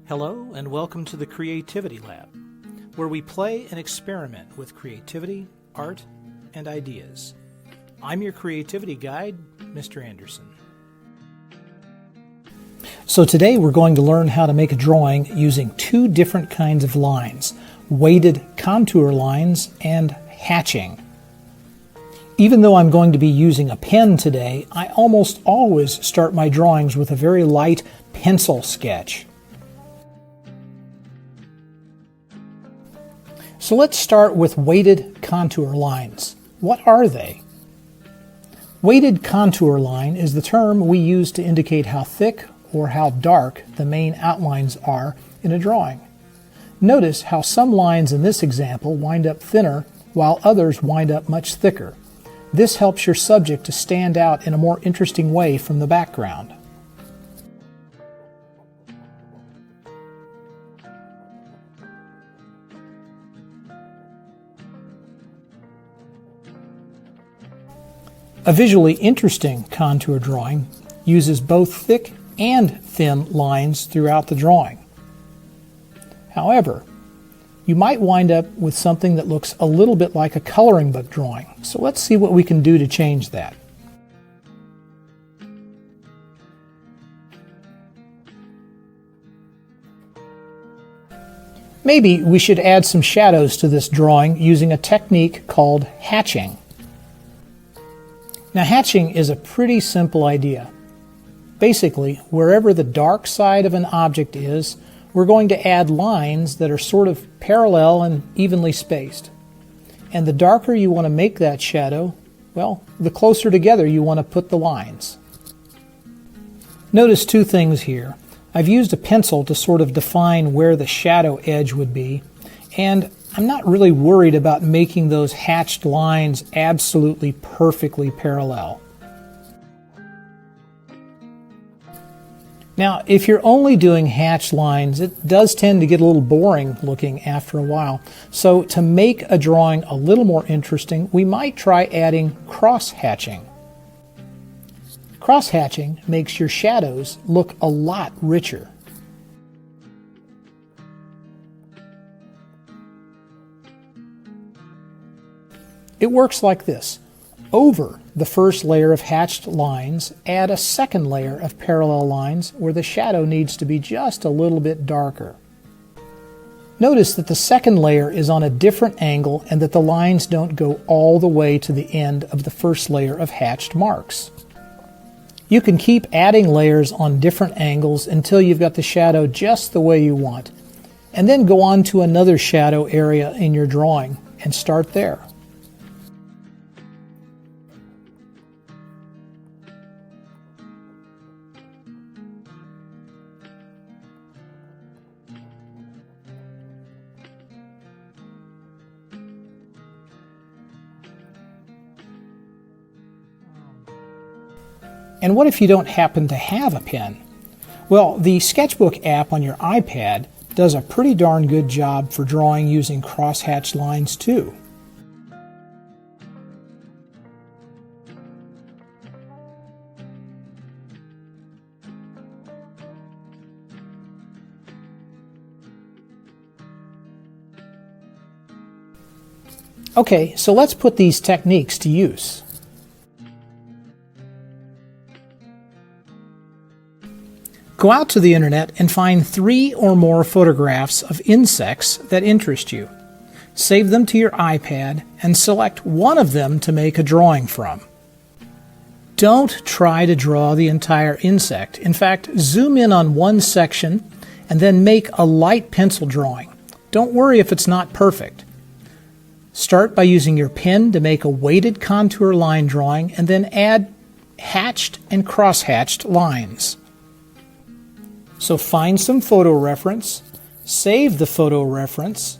Hello and welcome to the Creativity Lab, where we play and experiment with creativity, art, and ideas. I'm your creativity guide, Mr. Anderson. So today we're going to learn how to make a drawing using two different kinds of lines, weighted contour lines and hatching. Even though I'm going to be using a pen today, I almost always start my drawings with a very light pencil sketch. So let's start with weighted contour lines. What are they? Weighted contour line is the term we use to indicate how thick or how dark the main outlines are in a drawing. Notice how some lines in this example wind up thinner while others wind up much thicker. This helps your subject to stand out in a more interesting way from the background. A visually interesting contour drawing uses both thick and thin lines throughout the drawing. However, you might wind up with something that looks a little bit like a coloring book drawing. So let's see what we can do to change that. Maybe we should add some shadows to this drawing using a technique called hatching. Now, hatching is a pretty simple idea. Basically, wherever the dark side of an object is, we're going to add lines that are sort of parallel and evenly spaced. And the darker you want to make that shadow, well, the closer together you want to put the lines. Notice two things here. I've used a pencil to sort of define where the shadow edge would be, and I'm not really worried about making those hatched lines absolutely perfectly parallel. Now, if you're only doing hatched lines, it does tend to get a little boring looking after a while. So to make a drawing a little more interesting, we might try adding cross-hatching. Cross-hatching makes your shadows look a lot richer. It works like this. Over the first layer of hatched lines, add a second layer of parallel lines where the shadow needs to be just a little bit darker. Notice that the second layer is on a different angle and that the lines don't go all the way to the end of the first layer of hatched marks. You can keep adding layers on different angles until you've got the shadow just the way you want, and then go on to another shadow area in your drawing and start there. And what if you don't happen to have a pen? Well, the Sketchbook app on your iPad does a pretty darn good job for drawing using crosshatched lines too. Okay, so let's put these techniques to use. Go out to the internet and find 3 or more photographs of insects that interest you. Save them to your iPad and select one of them to make a drawing from. Don't try to draw the entire insect. In fact, zoom in on one section and then make a light pencil drawing. Don't worry if it's not perfect. Start by using your pen to make a weighted contour line drawing and then add hatched and cross-hatched lines. So find some photo reference, save the photo reference,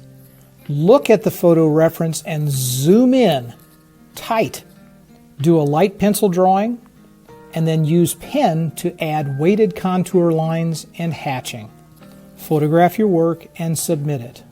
look at the photo reference and zoom in tight. Do a light pencil drawing and then use pen to add weighted contour lines and hatching. Photograph your work and submit it.